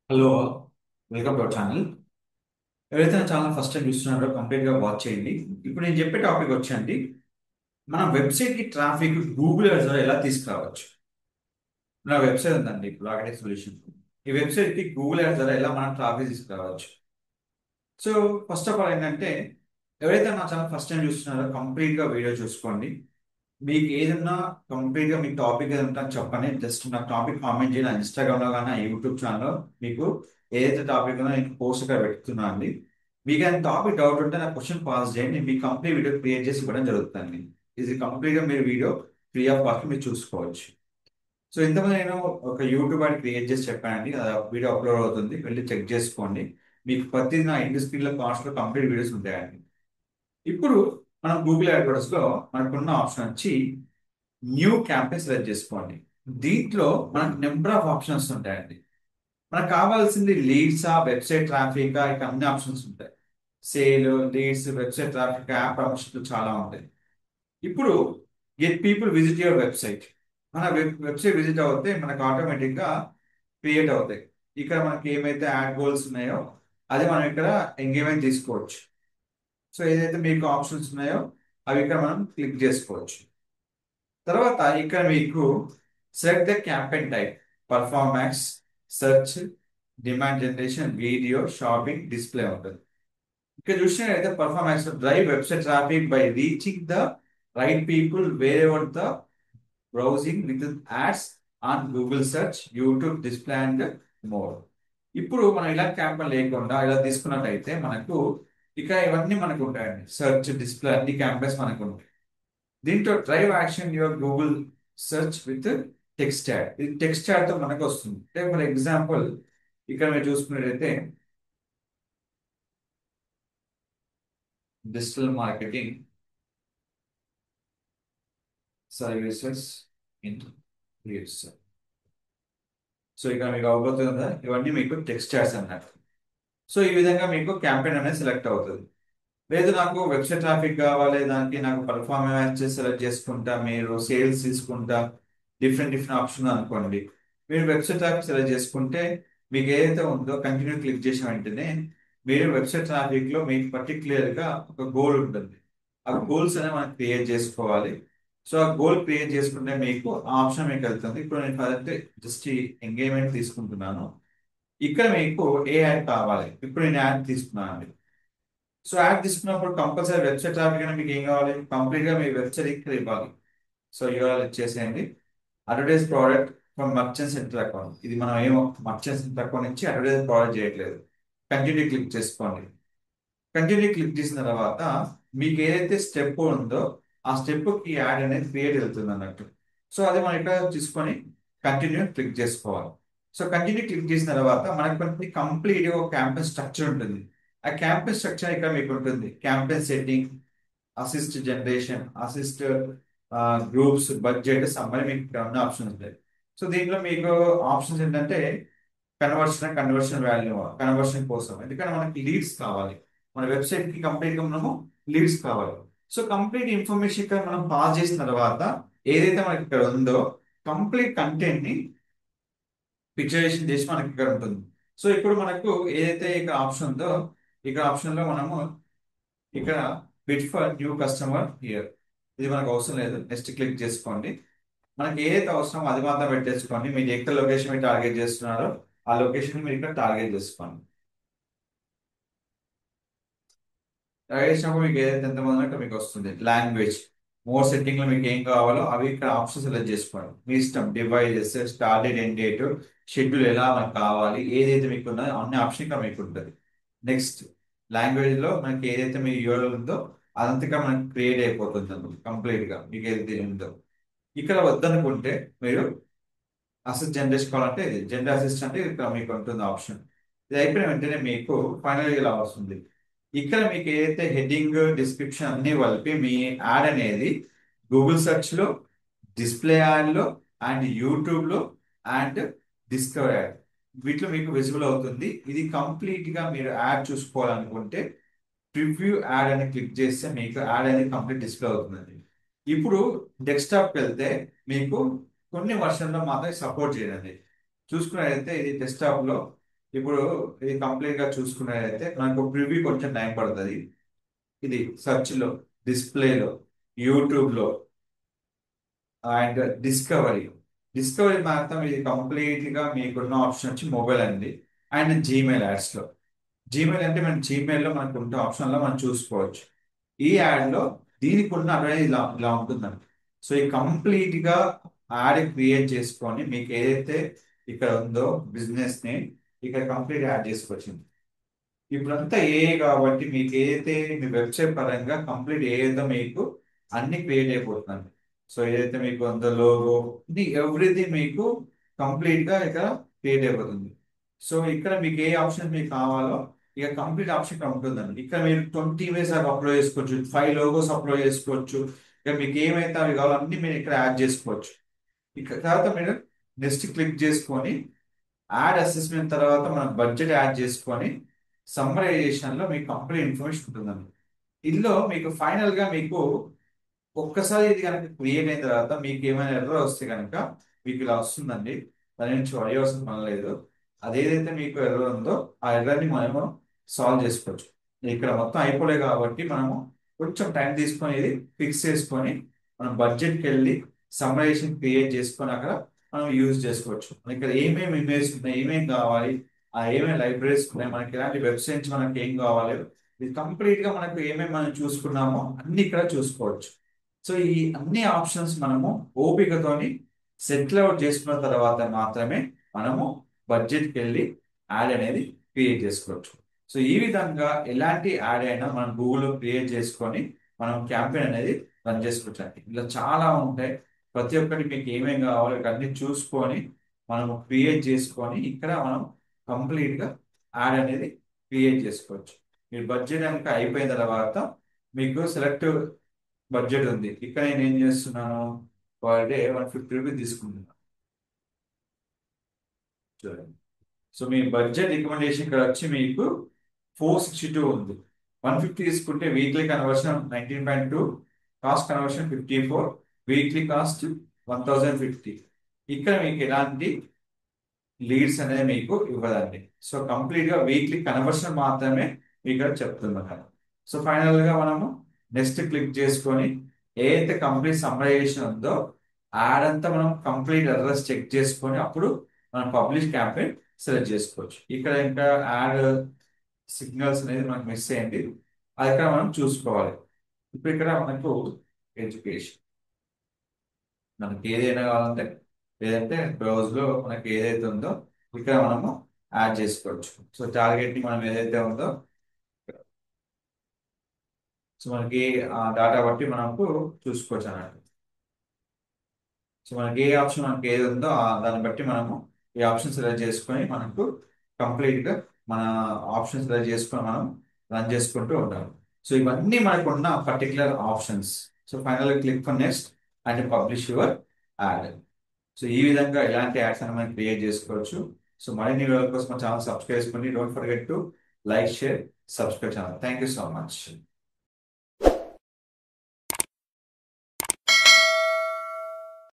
Hello, welcome to our channel. ఎవరైతే నా channel first time చూస్తున్నారో కంప్లీట్ గా వాచ్ చేయండి. ఇప్పుడు నేను చెప్పే టాపిక్ వచ్చండి, మన వెబ్సైట్ కి ట్రాఫిక్ గూగుల్ ద్వారా ఎలా తీసుకురావచ్చు. నా వెబ్సైట్ ఉందండి, బ్లాగెట్ సొల్యూషన్. ఈ వెబ్సైట్ కి గూగుల్ ద్వారా ఎలా మనం ట్రాఫిక్ తీసుకురావచ్చు. సో ఫస్ట్ ఆఫ్ ఆల్ ఏంటంటే, ఎవరైతే నా ఛానల్ ఫస్ట్ టైం చూస్తున్నారో కంప్లీట్ గా వీడియో చూసుకోండి. మీకు ఏదన్నా కంప్లీట్ గా మీ టాపిక్ ఏదంటే చెప్పండి. జస్ట్ నా టాపిక్ కామెంట్ చేయండి. నా ఇన్స్టాగ్రామ్ లో కానీ యూట్యూబ్ ఛానల్లో మీకు ఏదైతే టాపిక్ ఉందో నేను పోస్ట్ గా పెడుతున్నా అండి. మీకు ఏదైనా టాపిక్ డౌట్ ఉంటే నా క్వశ్చన్ పాస్ చేయండి. మీకు కంప్లీట్ వీడియో క్రియేట్ చేసి ఇవ్వడం జరుగుతుంది. ఇది కంప్లీట్ గా మీరు వీడియో ఫ్రీ ఆఫ్ కాస్ట్ మీరు చూసుకోవచ్చు. సో ఇంతకుముందు నేను ఒక యూట్యూబ్ అని క్రియేట్ చేసి చెప్పానండి. ఆ వీడియో అప్లోడ్ అవుతుంది, వెళ్ళి చెక్ చేసుకోండి. మీకు ప్రతి నా ఇంటి స్క్రీన్ లో కాస్ట్ లో కంప్లీట్ వీడియోస్ ఉంటాయండి. ఇప్పుడు మనం గూగుల్ యాడ్వర్డ్స్ లో మనకున్న ఆప్షన్ వచ్చి న్యూ క్యాంపెయిన్ సెలెక్ట్ చేసుకోండి. దీంట్లో మనకు నెంబర్ ఆఫ్ ఆప్షన్స్ ఉంటాయండి. మనకు కావాల్సింది లీడ్సా, వెబ్సైట్ ట్రాఫిక్, ఇక అన్ని ఆప్షన్స్ ఉంటాయి. Sale, leads, website traffic, app promotion చాలా ఉంటాయి. ఇప్పుడు get people visit your website. మన వెబ్సైట్ విజిట్ అవుతే మనకు ఆటోమేటిక్ గా క్రియేట్ అవుతాయి. ఇక్కడ మనకి ఏమైతే యాడ్ గోల్స్ ఉన్నాయో అది మనం ఇక్కడ ఎంగేజ్మెంట్ తీసుకోవచ్చు. సో ఏదైతే మీకు ఆప్షన్స్ ఉన్నాయో అవి ఇక్కడ మనం క్లిక్ చేసుకోవచ్చు. తర్వాత ఇక్కడ మీకు select the campaign type, performance, search, demand generation, video, shopping, display ఉంటుంది. ఇక్కడ చూసినట్లయితే performance drive website traffic by reaching the right people wear ever the browsing with ads on Google search, YouTube, display and more. ఇప్పుడు మనం ఇలా campaign లేకుండా ఇలా తీసుకున్నట్టయితే మనకు ఇక ఇవన్నీ మనకు ఉంటాయండి. సెర్చ్, డిస్ప్లే అన్ని క్యాంపెయిన్స్ మనకు ఉంటాయి. దీంట్లో drive action your Google search with text add. ఇది టెక్స్ట్ యాడ్ తో మనకు వస్తుంది. అంటే ఫర్ ఎగ్జాంపుల్ ఇక్కడ మీరు చూసుకున్నట్లయితే digital marketing services in reels. So ఇక్కడ మీకు అవబోతుంది కదా, ఇవన్నీ మీకు టెక్స్ట్ యాడ్స్ అన్నట్టు. సో ఈ విధంగా మీకు క్యాంపెయిన్ అనేది సెలెక్ట్ అవుతుంది. లేదు నాకు వెబ్సైట్ ట్రాఫిక్ కావాలి, దానికి నాకు పర్ఫార్మెన్స్ సెలెక్ట్ చేసుకుంటా, మీరు సేల్స్ తీసుకుంటా, డిఫరెంట్ డిఫరెంట్ ఆప్షన్ అనుకోండి. మీరు వెబ్సైట్ ట్రాఫిక్ సెలెక్ట్ చేసుకుంటే మీకు ఏదైతే ఉందో కంటిన్యూ క్లిక్ చేసిన వెంటనే మీరు వెబ్సైట్ ట్రాఫిక్ లో మీకు పర్టికులర్ గా ఒక గోల్ ఉంటుంది. ఆ గోల్స్ అనేవి మనం క్రియేట్ చేసుకోవాలి. సో ఆ గోల్ క్రియేట్ చేసుకుంటే మీకు ఆ ఆప్షన్ మీకు వెళ్తుంది. ఇప్పుడు నేను ఫస్ట్ జస్ట్ ఎంగేజ్మెంట్ తీసుకుంటున్నాను. ఇక్కడ మీకు ఏ యాడ్ కావాలి, ఇప్పుడు నేను యాడ్ తీసుకున్నాను. సో యాడ్ తీసుకున్నప్పుడు కంపల్సరీ వెబ్సైట్ ట్రాఫిక్ అనేది మీకు ఏం కావాలి, కంప్లీట్ గా మీ వెబ్సైట్ ఇక్కడ ఇవ్వాలి. సో యూఆర్ఎల్ ఇచ్చేసేయండి. Advertise product from merchant centre account. ఇది మనం ఏమో మర్చెంట్ సెంటర్ అకౌంట్ నుంచి అడ్వర్టైజ్ ప్రోడక్ట్ చేయట్లేదు. కంటిన్యూ క్లిక్ చేసుకోండి. కంటిన్యూ క్లిక్ చేసిన తర్వాత మీకు ఏదైతే స్టెప్ ఉందో ఆ స్టెప్ కి యాడ్ అనేది క్రియేట్ అవుతుంది అన్నట్టు. సో అది మనం ఇక్కడ తీసుకొని కంటిన్యూ క్లిక్ చేసుకోవాలి. సో కంటిన్యూ క్లిక్ చేసిన తర్వాత మనకి కొన్ని కంప్లీట్ ఒక క్యాంపెయిన్ స్ట్రక్చర్ ఉంటుంది. ఆ క్యాంపెయిన్ స్ట్రక్చర్ ఇక్కడ మీకు ఉంటుంది. Campaign setting, assist generation, assist groups, budget, summary, మీకు ఇక్కడ ఉన్న ఆప్షన్స్ ఉంటాయి. సో దీంట్లో మీకు ఆప్షన్స్ ఏంటంటే కన్వర్షన్ వాల్యూ, కన్వర్షన్ కోసం, ఎందుకంటే మనకి లీడ్స్ కావాలి. మన వెబ్సైట్ కి కంప్లీట్ గా మనము లీడ్స్ కావాలి. సో కంప్లీట్ ఇన్ఫర్మేషన్ ఇక్కడ మనం పాస్ చేసిన తర్వాత ఏదైతే మనకి ఇక్కడ ఉందో కంప్లీట్ కంటెంట్ ని పిక్చరైజేషన్ చేసి మనకి ఇక్కడ ఉంటుంది. సో ఇప్పుడు మనకు ఏదైతే ఇక్కడ ఆప్షన్ ఉందో ఇక్కడ ఆప్షన్ లో మనము ఇక్కడ bit for new customer here, ఇది మనకు అవసరం లేదు. నెక్స్ట్ క్లిక్ చేసుకోండి. మనకి ఏదైతే అవసరమో అది మాత్రం పెట్టేసుకోండి. మీరు ఎక్కడ లొకేషన్ మీరు టార్గెట్ చేస్తున్నారో ఆ లొకేషన్ మీరు ఇక్కడ టార్గెట్ చేసుకోండి. టార్గెట్ చేసినప్పుడు మీకు ఏదైతే ఎంతమంది ఉంటే మీకు వస్తుంది. లాంగ్వేజ్, మోర్ సెట్టింగ్ లో మీకు ఏం కావాలో అవి ఇక్కడ ఆప్షన్ సెలెక్ట్ చేసుకోండి. మీ ఇష్టం. Devices, start date, end date, schedule ఎలా మనకు కావాలి, ఏదైతే మీకు ఉన్నదో అన్ని ఆప్షన్ ఇక్కడ మీకు ఉంటుంది. నెక్స్ట్ లాంగ్వేజ్ లో మనకి ఏదైతే మీ యూఆర్ఎల్ ఉందో అదంతగా మనకి క్రియేట్ అయిపోతుంది కంప్లీట్ గా మీకు ఏదైతే ఉందో. ఇక్కడ వద్దనుకుంటే మీరు అసిస్ట్ జనరేషన్ కావాలంటే ఇది జనరల్ అసిస్ట్ అంటే ఇక్కడ మీకు ఉంటుంది ఆప్షన్. ఇది అయిపోయిన వెంటనే మీకు ఫైనల్ ఇలా వస్తుంది. ఇక్కడ మీకు ఏదైతే హెడ్డింగ్, డిస్క్రిప్షన్ అన్ని కలిపి మీ యాడ్ అనేది గూగుల్ సెర్చ్ లో, డిస్ప్లే యాడ్ లో, అండ్ యూట్యూబ్ లో, అండ్ డిస్కవర్ యాడ్, వీటిలో మీకు విజిబుల్ అవుతుంది. ఇది కంప్లీట్ గా మీరు యాడ్ చూసుకోవాలనుకుంటే ప్రివ్యూ యాడ్ అని క్లిక్ చేస్తే మీకు యాడ్ అనేది కంప్లీట్ డిస్ప్లే అవుతుంది. ఇప్పుడు డెస్క్టాప్కి వెళ్తే మీకు కొన్ని వర్షన్లో మాత్రమే సపోర్ట్ చేయదండి. చూసుకున్నట్లయితే ఇది డెస్క్టాప్ లో ఇప్పుడు ఇది కంప్లీట్ గా చూసుకున్నట్లయితే మనకు ప్రివ్యూ కొంచెం టైం పడుతుంది. ఇది సెర్చ్ లో, డిస్ప్లేలో, యూట్యూబ్ లో అండ్ డిస్కవరీ మాత్రం ఇది కంప్లీట్ గా మీకున్న ఆప్షన్ వచ్చి మొబైల్ అండి. అండ్ జీమెయిల్ యాడ్స్ లో, జీమెయిల్ అంటే మన జీమెయిల్ లో మనకు ఉంటే ఆప్షన్ లో మనం చూసుకోవచ్చు. ఈ యాడ్ లో దీనికి ఉన్న అడ్వాంటేజ్ ఇలా ఇలా ఉంటుందండి. సో ఈ కంప్లీట్ గా యాడ్ క్రియేట్ చేసుకొని మీకు ఏదైతే ఇక్కడ ఉందో బిజినెస్ ని ఇక్కడ కంప్లీట్ యాడ్ చేసుకోవచ్చు. ఇప్పుడంతా ఏఐ కాబట్టి మీకు ఏదైతే మీ వెబ్సైట్ పరంగా కంప్లీట్ ఏదైతే మీకు అన్ని క్రియేట్ అయిపోతుందండి. సో ఏదైతే మీకు ఉందో లోగో, ఎవ్రీథింగ్ మీకు కంప్లీట్ గా ఇక్కడ క్రియేట్ అయిపోతుంది. సో ఇక్కడ మీకు ఏ ఆప్షన్ మీకు కావాలో ఇక కంప్లీట్ ఆప్షన్ ఇక్కడ ఉంటుందండి. ఇక్కడ మీరు 20 ఇమేజ్ అప్లోడ్ చేసుకోవచ్చు, 5 లోగోస్ అప్లోడ్ చేసుకోవచ్చు. ఇక మీకు ఏమైతే అవి కావాలో అన్ని మీరు ఇక్కడ యాడ్ చేసుకోవచ్చు. ఇక్కడ తర్వాత మీరు నెక్స్ట్ క్లిక్ చేసుకొని యాడ్ అసెస్మెంట్ తర్వాత మనం బడ్జెట్ యాడ్ చేసుకొని సమ్మరైజేషన్ లో మీకు కంప్లీట్ ఇన్ఫర్మేషన్ ఉంటుందండి. ఇందులో మీకు ఫైనల్ గా మీకు ఒక్కసారి ఇది కనుక క్రియేట్ అయిన తర్వాత మీకు ఏమైనా ఎర్రర్ వస్తే కనుక మీకు ఇలా వస్తుందండి. దాని నుంచి వరి అవసరం పని లేదు. అదేదైతే మీకు ఎర్రర్ ఉందో ఆ ఎర్రర్ ని మనము సాల్వ్ చేసుకోవచ్చు. ఇక్కడ మొత్తం అయిపోలే కాబట్టి మనము కొంచెం టైం తీసుకొని ఇది ఫిక్స్ చేసుకొని మనం బడ్జెట్కి వెళ్ళి సమ్మరైజేషన్ క్రియేట్ చేసుకొని అక్కడ మనం యూజ్ చేసుకోవచ్చు. మనకి ఇక్కడ ఏమేమి ఇమేజ్ ఉన్నాయి, ఏమేమి కావాలి, ఆ ఏమేమి లైబ్రరీస్ ఉన్నాయి, మనకి ఎలాంటి వెబ్సైట్స్ మనకి ఏం కావాలి, ఇది కంప్లీట్ గా మనకు ఏమేమి మనం చూసుకున్నామో అన్ని ఇక్కడ చూసుకోవచ్చు. సో ఈ అన్ని ఆప్షన్స్ మనము ఓపికతోని సెటిల్ అవుట్ చేసుకున్న తర్వాత మాత్రమే మనము బడ్జెట్కి వెళ్ళి యాడ్ అనేది క్రియేట్ చేసుకోవచ్చు. సో ఈ విధంగా ఎలాంటి యాడ్ అయినా మనం గూగుల్లో క్రియేట్ చేసుకొని మనం క్యాంపెయిన్ అనేది రన్ చేసుకోవచ్చు అండి. ఇలా చాలా ఉంటాయి. ప్రతి ఒక్కటి మీకు ఏమేమి కావాలో ఇక్కడ అన్ని చూసుకొని మనం క్రియేట్ చేసుకొని ఇక్కడ మనం కంప్లీట్ గా యాడ్ అనేది క్రియేట్ చేసుకోవచ్చు. మీరు బడ్జెట్ కనుక అయిపోయిన తర్వాత మీకు సెలెక్ట్ బడ్జెట్ ఉంది. ఇక్కడ నేను ఏం చేస్తున్నాను, పర్ డే 150 రూపీస్ తీసుకుంటున్నాను. చూడండి. సో మీ బడ్జెట్ రికమెండేషన్ ఇక్కడ వచ్చి మీకు 462 ఉంది. 150 తీసుకుంటే weekly conversion 19.2, cost conversion 54, weekly cost 1050. ఇక్కడ మీకు ఎలాంటి లీడ్స్ అనేది మీకు ఇవ్వదండి. సో కంప్లీట్ గా వీక్లీ కన్వర్షన్ మాత్రమే మీకు ఇక్కడ చెప్తున్నారు. సో ఫైనల్ గా మనము నెక్స్ట్ క్లిక్ చేసుకొని ఏదైతే కంప్లీట్ సమ్మరైజేషన్ ఉందో యాడ్ అంతా మనం కంప్లీట్ అడ్రస్ చెక్ చేసుకొని అప్పుడు మనం పబ్లిష్ క్యాంపెయిన్ సెలెక్ట్ చేసుకోవచ్చు. ఇక్కడ ఇంకా యాడ్ సిగ్నల్స్ అనేది మనకు మిస్ అయ్యింది, అది ఇక్కడ మనం చూసుకోవాలి. ఇప్పుడు ఇక్కడ మనకు ఎడ్యుకేషన్, మనకి ఏదైనా కావాలంటే లేదంటే బ్రౌజ్ లో మనకి ఏదైతే ఉందో ఇక్కడ మనము యాడ్ చేసుకోవచ్చు. సో టార్గెట్ ని మనం ఏదైతే ఉందో సో మనకి ఆ డేటా బట్టి మనకు చూసుకోవచ్చు అన్నట్టు. సో మనకి ఏ ఆప్షన్ మనకి ఏది ఉందో దాన్ని బట్టి మనము ఈ ఆప్షన్ సెలెక్ట్ చేసుకొని మనకు కంప్లీట్ గా మన ఆప్షన్ సెలెక్ట్ చేసుకొని మనం రన్ చేసుకుంటూ ఉంటాం. సో ఇవన్నీ మనకు ఉన్న particular options. So final click on next and publish your add. So ఈ విధంగా ఎలాంటి యాడ్స్ అని మనం క్రియేట్ చేసుకోవచ్చు. సో మరిన్ని వీడియోల కోసం మన ఛానల్ సబ్స్క్రైబ్ చేసుకోండి. Don't forget to like, share, subscribe channel. Thank you so much.